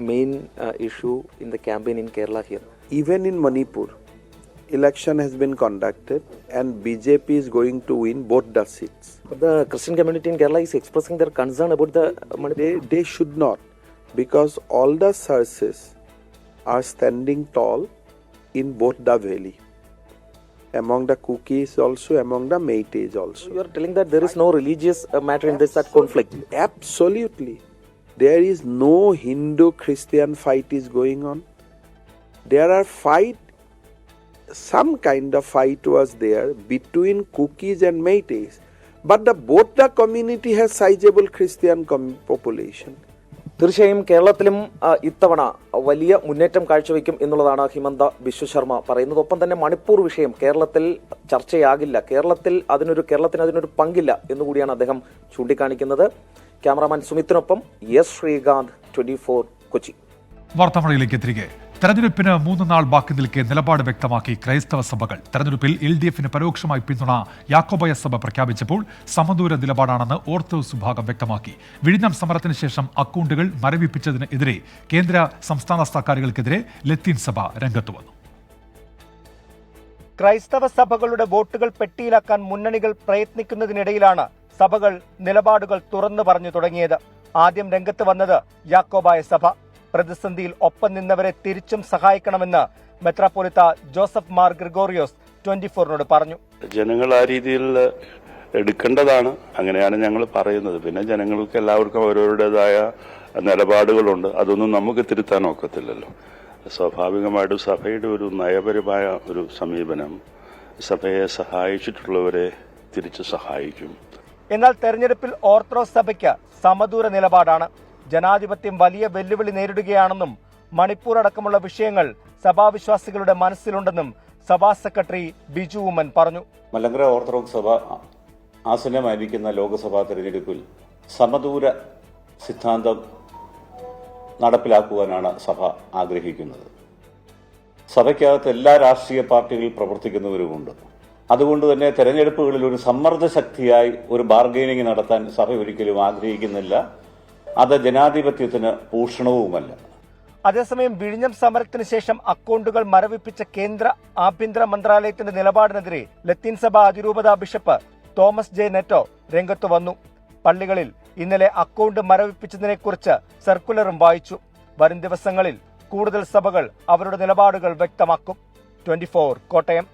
main issue in the campaign in Kerala here. Even in Manipur, election has been conducted and BJP is going to win both the seats. But the Christian community in Kerala is expressing their concern about the Manipur. They should not, because all the sources are standing tall in both the valley. Among the Kukis also, among the Meiteis also. You are telling that there is no religious matter in this conflict? Absolutely. There is no Hindu-Christian fight is going on. There are some kind of fight was there between Kukis and Meiteis. But both the community has sizable Christian population. തീർച്ചയായും കേരളത്തിലും ഇത്തവണ വലിയ മുന്നേറ്റം കാഴ്ചവെക്കും എന്നുള്ളതാണ് ഹിമന്ത ബിശ്വ ശർമ്മ പറയുന്നത്. ഒപ്പം തന്നെ മണിപ്പൂർ വിഷയം കേരളത്തിൽ ചർച്ചയാകില്ല, കേരളത്തിന് അതിനൊരു പങ്കില്ല എന്നുകൂടിയാണ് അദ്ദേഹം ചൂണ്ടിക്കാണിക്കുന്നത്. ക്യാമറാമാൻ സുമിത്തിനൊപ്പം S. ശ്രീകാന്ത്, 24 കൊച്ചി. വാർത്താമഴയിലേക്ക് തിരികെ. തെരഞ്ഞെടുപ്പിന് 3 നാൾ ബാക്കി നിൽക്കെ നിലപാട് വ്യക്തമാക്കി ക്രൈസ്തവ സഭകൾ. തെരഞ്ഞെടുപ്പിൽ LDFന് പരോക്ഷമായി പിന്തുണ യാക്കോബായ സഭ പ്രഖ്യാപിച്ചപ്പോൾ സമദൂര നിലപാടാണെന്ന് ഓർത്തഡോക്സ് വിഭാഗം വ്യക്തമാക്കി. വിഴിഞ്ഞം സമരത്തിന് ശേഷം അക്കൗണ്ടുകൾ മരവിപ്പിച്ചതിനെതിരെ കേന്ദ്ര സംസ്ഥാന സർക്കാരുകൾക്കെതിരെ ലത്തീൻ സഭ രംഗത്ത് വന്നു. ക്രൈസ്തവ സഭകളുടെ വോട്ടുകൾ പെട്ടിയിലാക്കാൻ മുന്നണികൾ പ്രയത്നിക്കുന്നതിനിടയിലാണ് സഭകൾ നിലപാടുകൾ തുറന്നു പറഞ്ഞു തുടങ്ങിയത്. ആദ്യം രംഗത്ത് വന്നത് യാക്കോബായ സഭ. പ്രതിസന്ധിയിൽ ഒപ്പം നിന്നവരെ തിരിച്ചും സഹായിക്കണമെന്ന് മെത്രാപ്പൊലിത്ത ജോസഫ് മാർ ഗ്രിഗോറിയോസ് 24 പറഞ്ഞു. ജനങ്ങൾ ആ രീതിയിൽ എടുക്കേണ്ടതാണ്, അങ്ങനെയാണ് ഞങ്ങൾ പറയുന്നത്. പിന്നെ ജനങ്ങൾക്ക് എല്ലാവർക്കും അവരവരുടേതായ നിലപാടുകളുണ്ട്, അതൊന്നും നമുക്ക് തിരുത്താൻ ഒക്കത്തില്ലല്ലോ. സ്വാഭാവികമായിട്ടും സഭയുടെ ഒരു നയപരമായ ഒരു സമീപനം സഭയെ സഹായിച്ചിട്ടുള്ളവരെ തിരിച്ചു സഹായിക്കും. എന്നാൽ തെരഞ്ഞെടുപ്പിൽ ഓർത്തഡോക്സ് സഭയ്ക്ക് സമദൂര നിലപാടാണ്. ജനാധിപത്യം വലിയ വെല്ലുവിളി നേരിടുകയാണെന്നും മണിപ്പൂർ അടക്കമുള്ള വിഷയങ്ങൾ സഭാവിശ്വാസികളുടെ മനസ്സിലുണ്ടെന്നും സഭാ സെക്രട്ടറി ബിജു ഉമ്മൻ പറഞ്ഞു. മലങ്കര ഓർത്തഡോക്സ് സഭ ആസന്നമായിരിക്കുന്ന ലോക്സഭാ തെരഞ്ഞെടുപ്പിൽ സമദൂര സിദ്ധാന്തം നടപ്പിലാക്കുവാനാണ് സഭ ആഗ്രഹിക്കുന്നത്. സഭയ്ക്കകത്ത് എല്ലാ രാഷ്ട്രീയ പാർട്ടികളിൽ പ്രവർത്തിക്കുന്നവരുമുണ്ട്. അതുകൊണ്ട് തന്നെ തെരഞ്ഞെടുപ്പുകളിൽ ഒരു സമ്മർദ്ദ ശക്തിയായി ഒരു ബാർഗൈനിങ് നടത്താൻ സഭ ഒരിക്കലും ആഗ്രഹിക്കുന്നില്ല. അത് ജനാധിപത്യത്തിന് ഭൂഷണവുമല്ല. അതേസമയം വിഴിഞ്ഞം സമരത്തിന് ശേഷം അക്കൗണ്ടുകൾ മരവിപ്പിച്ച കേന്ദ്ര ആഭ്യന്തര മന്ത്രാലയത്തിന്റെ നിലപാടിനെതിരെ ലത്തീൻ സഭ അതിരൂപത ബിഷപ്പ് തോമസ് ജെ നെറ്റോ രംഗത്തു വന്നു. പള്ളികളിൽ ഇന്നലെ അക്കൗണ്ട് മരവിപ്പിച്ചതിനെക്കുറിച്ച് സർക്കുലറും വായിച്ചു. വരും ദിവസങ്ങളിൽ കൂടുതൽ സഭകൾ അവരുടെ നിലപാടുകൾ വ്യക്തമാക്കും. 24 കോട്ടയം.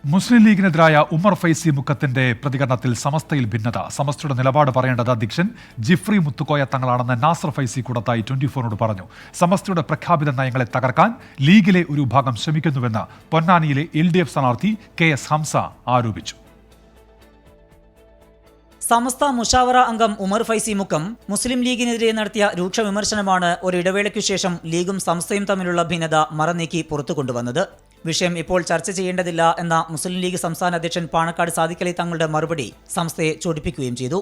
മുസ്ലിം ലീഗിനെതിരായ ഉമർ ഫൈസി മുക്കത്തിന്റെ പ്രതികരണത്തിൽ സമസ്തയിൽ ഭിന്നത. സമസ്തയുടെ നിലപാട് പറയേണ്ടത് അധ്യക്ഷൻ ജിഫ്രി മുത്തുക്കോയ തങ്ങളാണെന്ന് നാസർ ഫൈസി കൂടത്തായി 24 പറഞ്ഞു. സമസ്തയുടെ പ്രഖ്യാപിത നയങ്ങളെ തകർക്കാൻ ലീഗിലെ ഒരു വിഭാഗം ശ്രമിക്കുന്നുവെന്ന് പൊന്നാനിയിലെ LDF സ്ഥാനാർത്ഥി KS ഹംസ ആരോപിച്ചു. സമസ്ത മുഷാവറ അംഗം ഉമർ ഫൈസി മുക്കം മുസ്ലിം ലീഗിനെതിരെ നടത്തിയ രൂക്ഷ വിമർശനമാണ് ഒരു ഇടവേളയ്ക്കു ശേഷം ലീഗും സമസ്തയും തമ്മിലുള്ള ഭിന്നത മറനീക്കി പുറത്തു കൊണ്ടുവന്നത്. വിഷയം ഇപ്പോൾ ചർച്ച ചെയ്യേണ്ടതില്ല എന്ന മുസ്ലിം ലീഗ് സംസ്ഥാന അധ്യക്ഷൻ പാണക്കാട് സാദിഖലി തങ്ങളുടെ മറുപടി സംസ്ഥയെ ചൊടിപ്പിക്കുകയും ചെയ്തു.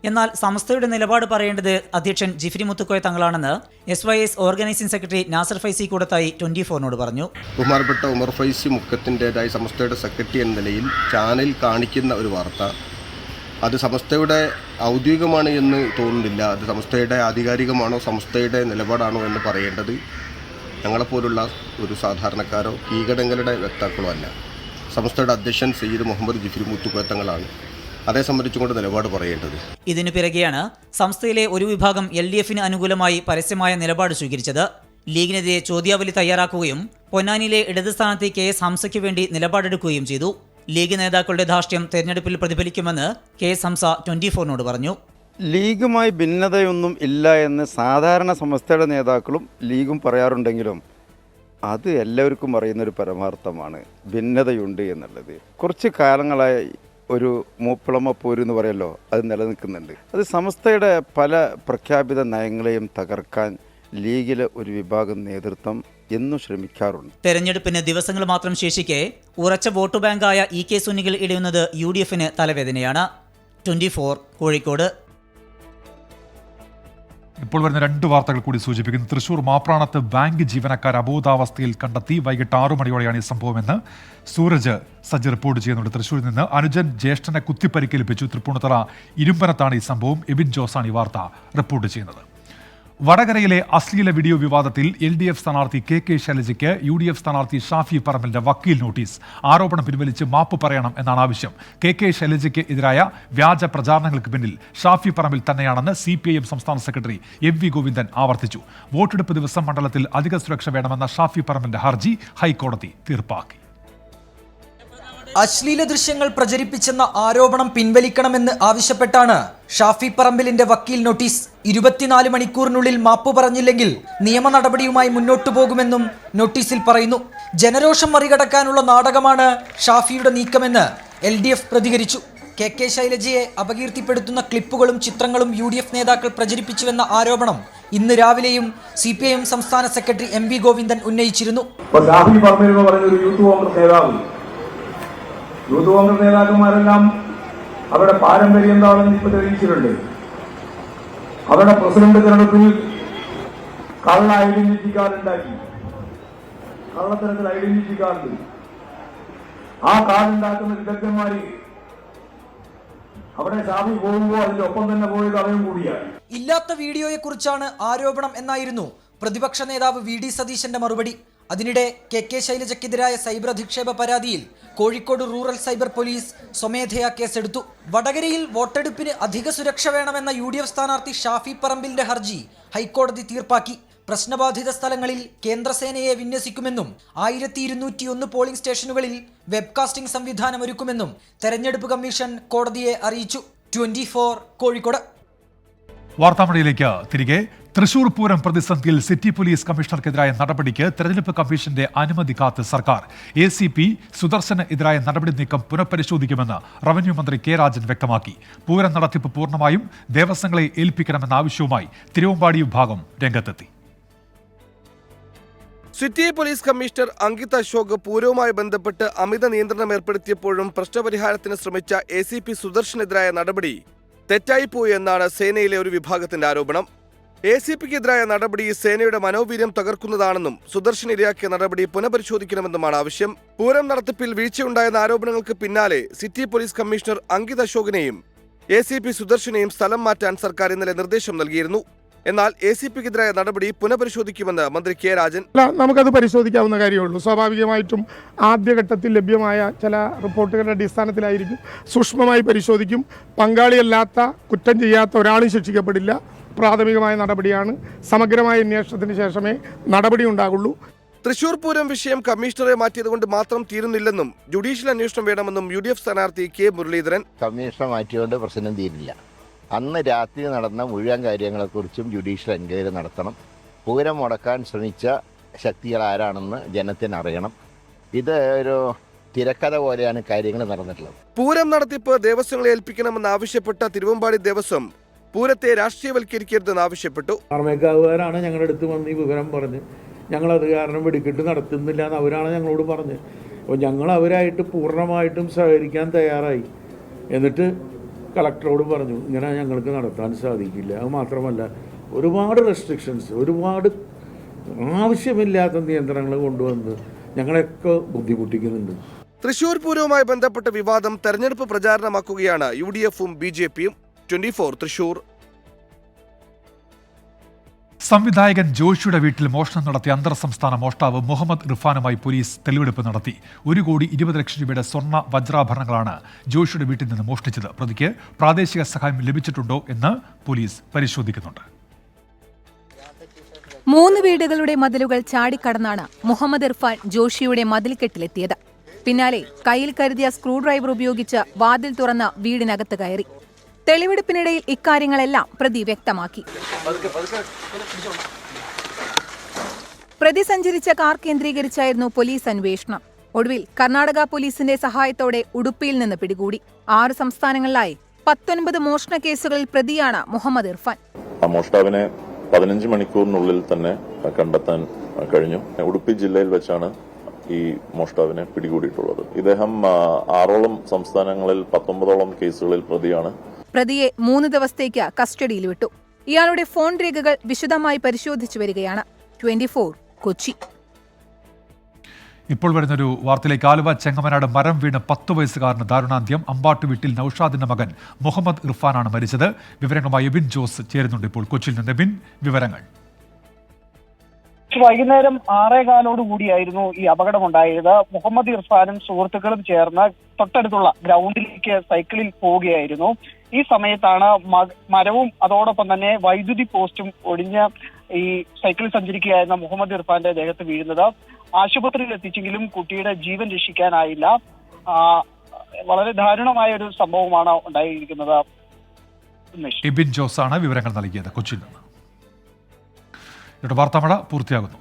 എന്നാൽ സംസ്ഥയുടെ നിലപാട് പറയേണ്ടത് അധ്യക്ഷൻ ജിഫ്രി മുത്തുക്കോയ തങ്ങളാണെന്ന് SYS organising secretary Nasar Faizy Koodathai 24 പറഞ്ഞു. ബഹുമാനപ്പെട്ട ഉമർ ഫൈസി മുക്കത്തിൻ്റെതായി സമസ്തയുടെ സെക്രട്ടറി എന്ന നിലയിൽ ചാനൽ കാണിക്കുന്ന ഒരു വാർത്ത അത് സമസ്തയുടെ ഔദ്യോഗികമാണ് എന്ന് തോന്നുന്നില്ല. അത് സമസ്തയുടെ ആധികാരികമാണോ സമസ്തയുടെ നിലപാടാണോ എന്ന് പറയേണ്ടത് ഞങ്ങളെപ്പോലുള്ള ഒരു സാധാരണക്കാരോ കീഴടങ്ങളുടെ വക്താക്കളോ അല്ല. സംസ്ഥയുടെ അധ്യക്ഷൻ സയ്യിദ് മുഹമ്മദ് ജിഫ്രി മുത്തുക്കോയ തങ്ങളാണ് അതേ സംബന്ധിച്ചുകൊണ്ട് നിലപാട് പറയേണ്ടത്. ഇതിനു പിറകെയാണ് സംസ്ഥയിലെ ഒരു വിഭാഗം LDFന് അനുകൂലമായി പരസ്യമായ നിലപാട് സ്വീകരിച്ചത്. ലീഗിനെതിരെ ചോദ്യാവലി തയ്യാറാക്കുകയും പൊന്നാനിയിലെ ഇടത് സ്ഥാനാർത്ഥി KS ഹംസയ്ക്ക് വേണ്ടി നിലപാടെടുക്കുകയും ചെയ്തു. ലീഗ് നേതാക്കളുടെ ധാർഷ്ട്യം തെരഞ്ഞെടുപ്പിൽ പ്രതിഫലിക്കുമെന്ന് KS ഹംസ 24 പറഞ്ഞു. ലീഗുമായി ഭിന്നതയൊന്നും ഇല്ല എന്ന് സാധാരണ സമസ്തയുടെ നേതാക്കളും ലീഗും പറയാറുണ്ടെങ്കിലും അത് എല്ലാവർക്കും അറിയുന്നൊരു പരമാർത്ഥമാണ്. ഭിന്നതയുണ്ട് എന്നുള്ളത് കുറച്ച് കാലങ്ങളായി ഒരു മൂപ്പിളമ പോര് എന്ന് പറയല്ലോ, അത് നിലനിൽക്കുന്നുണ്ട്. അത് സമസ്തയുടെ പല പ്രഖ്യാപിത നയങ്ങളെയും തകർക്കാൻ ലീഗിലെ ഒരു വിഭാഗം നേതൃത്വം എന്നും ശ്രമിക്കാറുണ്ട്. തെരഞ്ഞെടുപ്പിന് ദിവസങ്ങൾ മാത്രം ശേഷിക്കെ ഉറച്ച വോട്ട് ബാങ്കായ EK സുന്നികൾ ഇടയുന്നത് UDFന് തലവേദനയാണ്. 24 കോഴിക്കോട്. ഇപ്പോൾ വരുന്ന 2 വാർത്തകൾ കൂടി സൂചിപ്പിക്കുന്നു. തൃശൂർ മാപ്രാണത്ത് ബാങ്ക് ജീവനക്കാർ അബോധാവസ്ഥയിൽ കണ്ടെത്തി. വൈകിട്ട് 6 മണിയോടെയാണ് ഈ സംഭവമെന്ന് സൂരജ് സജ്ജ് റിപ്പോർട്ട് ചെയ്യുന്നുണ്ട്. തൃശൂരിൽ നിന്ന് അനുജൻ ജ്യേഷ്ഠനെ കുത്തിപ്പരിക്കേൽപ്പിച്ചു. തൃപ്പൂണിത്തറ ഇരുമ്പനത്താണ് ഈ സംഭവം. എബിൻ ജോസാണ് ഈ വാർത്ത റിപ്പോർട്ട് ചെയ്യുന്നത്. വടകരയിലെ അശ്ലീല വീഡിയോ വിവാദത്തിൽ LDF സ്ഥാനാർത്ഥി KK ശൈലജയ്ക്ക് UDF സ്ഥാനാർത്ഥി ഷാഫി പറമ്പലിന്റെ വക്കീൽ നോട്ടീസ്. ആരോപണം പിൻവലിച്ച് മാപ്പ് പറയണം എന്നാണ് ആവശ്യം. KK ശൈലജയ്ക്ക് എതിരായ വ്യാജ പ്രചാരണങ്ങൾക്ക് പിന്നിൽ ഷാഫി പറമ്പിൽ തന്നെയാണെന്ന് CPIM സംസ്ഥാന സെക്രട്ടറി MV ഗോവിന്ദൻ ആവർത്തിച്ചു. വോട്ടെടുപ്പ് ദിവസം മണ്ഡലത്തിൽ അധിക സുരക്ഷ വേണമെന്ന ഷാഫി പറമ്പലിന്റെ ഹർജി ഹൈക്കോടതി തീർപ്പാക്കി. അശ്ലീല ദൃശ്യങ്ങൾ പ്രചരിപ്പിച്ചെന്ന ആരോപണം പിൻവലിക്കണമെന്ന് ആവശ്യപ്പെട്ടാണ് ഷാഫി പറമ്പിലിന്റെ വക്കീൽ നോട്ടീസ്. 24 മണിക്കൂറിനുള്ളിൽ മാപ്പ് പറഞ്ഞില്ലെങ്കിൽ നിയമ നടപടിയുമായി മുന്നോട്ടു പോകുമെന്നും നോട്ടീസിൽ പറയുന്നു. ജനരോഷം മറികടക്കാനുള്ള നാടകമാണ് ഷാഫിയുടെ നീക്കമെന്ന് LDF പ്രതികരിച്ചു. KK ശൈലജയെ അപകീർത്തിപ്പെടുത്തുന്ന ക്ലിപ്പുകളും ചിത്രങ്ങളും UDF നേതാക്കൾ പ്രചരിപ്പിച്ചുവെന്ന ആരോപണം ഇന്ന് രാവിലെയും CPIM സംസ്ഥാന സെക്രട്ടറി MV ഗോവിന്ദൻ ഉന്നയിച്ചിരുന്നു. യൂത്ത് കോൺഗ്രസ് നേതാക്കന്മാരെല്ലാം അവരുടെ പാരമ്പര്യം എന്താണെന്ന് ഇപ്പോൾ തെളിയിച്ചിട്ടുണ്ട്. അവരുടെ പ്രസിഡന്റ് തെരഞ്ഞെടുപ്പിൽ കള്ള ഐഡന്റിറ്റി കാർഡ് ഉണ്ടാക്കി. കള്ളത്തരത്തിൽ ഐഡന്റിറ്റി കാർഡ്, ആ കാർഡ് ഉണ്ടാക്കുന്ന വിദഗ്ധന്മാര് അവിടെ ഷാഫി പോകുമ്പോൾ അതിലൊപ്പം തന്നെ പോയത് അവയും കൂടിയാണ്. ഇല്ലാത്ത വീഡിയോയെക്കുറിച്ചാണ് ആരോപണം എന്നായിരുന്നു പ്രതിപക്ഷ നേതാവ് വി.ഡി. സതീശന്റെ മറുപടി. അതിനിടെ കെ ശൈലജയ്ക്കെതിരായ സൈബർ അധിക്ഷേപ പരാതിയിൽ കോഴിക്കോട് റൂറൽ സൈബർ പോലീസ് സ്വമേധയാ കേസെടുത്തു. വടകരയിൽ വോട്ടെടുപ്പിന് അധിക സുരക്ഷ വേണമെന്ന UDF സ്ഥാനാർത്ഥി ഷാഫി പറമ്പിലിന്റെ ഹർജി ഹൈക്കോടതി തീർപ്പാക്കി. പ്രശ്നബാധിത സ്ഥലങ്ങളിൽ കേന്ദ്രസേനയെ വിന്യസിക്കുമെന്നും 1201 പോളിംഗ് സ്റ്റേഷനുകളിൽ വെബ്കാസ്റ്റിംഗ് സംവിധാനം ഒരുക്കുമെന്നും തെരഞ്ഞെടുപ്പ് കമ്മീഷൻ കോടതിയെ അറിയിച്ചു. 24 കോഴിക്കോട്. വാർത്താമഴയിലേക്ക് തിരികെ. തൃശൂർ പൂരം പ്രതിസന്ധിയിൽ സിറ്റി പോലീസ് കമ്മീഷണർക്കെതിരായ നടപടിക്ക് തെരഞ്ഞെടുപ്പ് കമ്മീഷന്റെ അനുമതി കാത്ത് സർക്കാർ. ACP സുദർശന് എതിരായ നടപടി നീക്കം പുനഃപരിശോധിക്കുമെന്ന് റവന്യൂ മന്ത്രി കെ രാജൻ വ്യക്തമാക്കി. പൂരം നടത്തിപ്പ് പൂർണ്ണമായും ദേവസ്വങ്ങളെ ഏൽപ്പിക്കണമെന്ന ആവശ്യവുമായി തിരുവമ്പാടി വിഭാഗം രംഗത്തെത്തി. City police commissioner Ankit Ashok പൂരവുമായി ബന്ധപ്പെട്ട് അമിത നിയന്ത്രണം ഏർപ്പെടുത്തിയപ്പോഴും പ്രശ്നപരിഹാരത്തിന് ശ്രമിച്ച ACP സുദർശനെതിരായ നടപടി തെറ്റായിപ്പോയി എന്നാണ് സേനയിലെ ഒരു വിഭാഗത്തിന്റെ ആരോപണം. ACPക്കെതിരായ നടപടി സേനയുടെ മനോവീര്യം തകർക്കുന്നതാണെന്നും സുദർശൻ ഇരയാക്കിയ നടപടി പുനഃപരിശോധിക്കണമെന്നുമാണ് ആവശ്യം. പൂരം നടത്തിപ്പിൽ വീഴ്ചയുണ്ടായെന്ന ആരോപണങ്ങൾക്ക് പിന്നാലെ സിറ്റി പോലീസ് കമ്മീഷണർ അങ്കിത് അശോകിനെയും ACP സുദർശനെയും സ്ഥലം മാറ്റാൻ സർക്കാർ ഇന്നലെ നിർദ്ദേശം നൽകിയിരുന്നു. എന്നാൽ ACPക്കെതിരായ നടപടി പുനഃപരിശോധിക്കുമെന്ന് മന്ത്രി കെ രാജൻ. നമുക്കത് പരിശോധിക്കാവുന്ന കാര്യമുള്ളൂ. സ്വാഭാവികമായിട്ടും ആദ്യഘട്ടത്തിൽ ലഭ്യമായ ചില റിപ്പോർട്ടുകളുടെ അടിസ്ഥാനത്തിലായിരിക്കും. സൂക്ഷ്മമായി പരിശോധിക്കും. പങ്കാളിയല്ലാത്ത, കുറ്റം ചെയ്യാത്ത ഒരാളും ശിക്ഷിക്കപ്പെടില്ല. പ്രാഥമികമായ നടപടിയാണ്. സമഗ്രമായ അന്വേഷണത്തിന് ശേഷമേ നടപടി ഉണ്ടാകുള്ളൂ. തൃശൂർ പൂരം വിഷയം കമ്മീഷണറെ മാറ്റിയതുകൊണ്ട് മാത്രം തീരുന്നില്ലെന്നും ജുഡീഷ്യൽ അന്വേഷണം വേണമെന്നും UDF സ്ഥാനാർത്ഥി കെ മുരളീധരൻ. കമ്മീഷണർ മാറ്റിയതുകൊണ്ട് പ്രശ്നം തീരില്ല. അന്ന് രാത്രി നടന്ന മുഴുവൻ കാര്യങ്ങളെക്കുറിച്ചും ജുഡീഷ്യൽ എൻക്വയറി നടത്തണം. പൂരം മുടക്കാൻ ശ്രമിച്ച ശക്തികൾ ആരാണെന്ന് ജനത്തിന് അറിയണം. ഇത് ഒരു തിരക്കഥ പോലെയാണ് കാര്യങ്ങൾ നടന്നിട്ടുള്ളത്. പൂരം നടത്തിപ്പ് ദേവസ്വങ്ങളെ ഏൽപ്പിക്കണമെന്ന് ആവശ്യപ്പെട്ട തിരുവമ്പാടി ദേവസ്വം പൂരത്തെ രാഷ്ട്രീയവൽക്കരിക്കരുതെന്ന് ആവശ്യപ്പെട്ടു. ആർമേക്കാവുകാരാണ് ഞങ്ങളുടെ അടുത്ത് വന്ന് ഈ വിവരം പറഞ്ഞ് ഞങ്ങളത് കാരണം വെടിക്കെട്ട് നടത്തുന്നില്ല എന്ന് അവരാണ് ഞങ്ങളോട് പറഞ്ഞത്. അപ്പോൾ ഞങ്ങൾ അവരായിട്ട് പൂർണ്ണമായിട്ടും സഹകരിക്കാൻ തയ്യാറായി. എന്നിട്ട് കളക്ടറോട് പറഞ്ഞു ഇങ്ങനെ ഞങ്ങൾക്ക് നടത്താൻ സാധിക്കില്ല. അത് മാത്രമല്ല ഒരുപാട് റെസ്ട്രിക്ഷൻസ്, ഒരുപാട് ആവശ്യമില്ലാത്ത നിയന്ത്രണങ്ങൾ കൊണ്ടുവന്ന് ഞങ്ങളെയൊക്കെ ബുദ്ധിമുട്ടിക്കുന്നുണ്ട്. തൃശൂർ പൂരവുമായി ബന്ധപ്പെട്ട വിവാദം തെരഞ്ഞെടുപ്പ് പ്രചാരണമാക്കുകയാണ് UDFും BJPയും. 24 തൃശൂർ. സംവിധായകൻ ജോഷിയുടെ വീട്ടിൽ മോഷണം നടത്തിയ അന്തർ സംസ്ഥാന മോഷ്ടാവ് മുഹമ്മദ് ഇർഫാനുമായി പോലീസ് തെളിവെടുപ്പ് നടത്തി. 1,20,00,000 രൂപയുടെ സ്വർണ്ണ വജ്രാഭരണങ്ങളാണ് ജോഷിയുടെ വീട്ടിൽ നിന്ന് മോഷ്ടിച്ചത്. പ്രതിക്ക് പ്രാദേശിക സഹായം ലഭിച്ചിട്ടുണ്ടോ എന്ന് പോലീസ് പരിശോധിക്കുന്നുണ്ട്. 3 വീടുകളുടെ മതിലുകൾ ചാടിക്കടന്നാണ് മുഹമ്മദ് ഇർഫാൻ ജോഷിയുടെ മതിൽക്കെട്ടിലെത്തിയത്. പിന്നാലെ കയ്യിൽ കരുതിയ സ്ക്രൂ ഡ്രൈവർ ഉപയോഗിച്ച് വാതിൽ തുറന്ന് വീടിനകത്ത് കയറി. തെളിവെടുപ്പിനിടയിൽ ഇക്കാര്യങ്ങളെല്ലാം പ്രതി വ്യക്തമാക്കി. പ്രതി സഞ്ചരിച്ച കാർ കേന്ദ്രീകരിച്ചായിരുന്നു പോലീസ് അന്വേഷണം. ഒടുവിൽ കർണാടക പോലീസിന്റെ സഹായത്തോടെ ഉടുപ്പിയിൽ നിന്ന് പിടികൂടി. 6 സംസ്ഥാനങ്ങളിലായി 19 മോഷണ കേസുകളിൽ പ്രതിയാണ് മുഹമ്മദ് ഇർഫാൻ. മോഷ്ടാവിനെ 15 മണിക്കൂറിനുള്ളിൽ തന്നെ കണ്ടെത്താൻ കഴിഞ്ഞു. ഉടുപ്പി ജില്ലയിൽ വെച്ചാണ് ഈ മോഷ്ടാവിനെ പിടികൂടിയിട്ടുള്ളത്. ഇദ്ദേഹം 6ഓളം സംസ്ഥാനങ്ങളിൽ 19ഓളം കേസുകളിൽ പ്രതിയാണ്. പ്രതിയെ 3 ദിവസത്തേക്ക് കസ്റ്റഡിയിൽ വിട്ടു. ഇയാളുടെ ഫോൺ രേഖകൾ വിശദമായി പരിശോധിച്ചു വരികയാണ്. 24 കൊച്ചി. ഇപ്പോൾ വരുന്നൊരു വാർത്തയിലേക്ക്. ആലുവ ചെങ്ങമനാട് മരം വീണ് 10 വയസ്സുകാരന് ദാരുണാന്ത്യം. അമ്പാട്ട് വീട്ടിൽ നൌഷാദിന്റെ മകൻ മുഹമ്മദ് ഇർഫാനാണ് മരിച്ചത്. വിവരങ്ങളുമായി എബിൻ ജോസ് ചേരുന്നുണ്ട് ഇപ്പോൾ കൊച്ചിയിൽ നിന്ന്. എബിൻ, വിവരങ്ങൾ. വൈകുന്നേരം 6:15 കൂടിയായിരുന്നു ഈ അപകടമുണ്ടായത്. മുഹമ്മദ് ഇർഫാനും സുഹൃത്തുക്കളും ചേർന്ന് തൊട്ടടുത്തുള്ള ഗ്രൗണ്ടിലേക്ക് സൈക്കിളിൽ പോവുകയായിരുന്നു. ഈ സമയത്താണ് മരവും അതോടൊപ്പം തന്നെ വൈദ്യുതി പോസ്റ്റും ഒടിഞ്ഞ് ഈ സൈക്കിളിൽ സഞ്ചരിക്കുകയായിരുന്ന മുഹമ്മദ് ഇർഫാന്റെ ദേഹത്ത് വീഴുന്നത്. ആശുപത്രിയിൽ എത്തിച്ചെങ്കിലും കുട്ടിയുടെ ജീവൻ രക്ഷിക്കാനായില്ല. വളരെ ദാരുണമായ ഒരു സംഭവമാണ് ഉണ്ടായിരിക്കുന്നത്. എബിൻ ജോസാണ് വിവരങ്ങൾ നൽകിയത് കൊച്ചിയിൽ നിന്ന്. വാർത്താമഴ പൂർത്തിയാകുന്നു.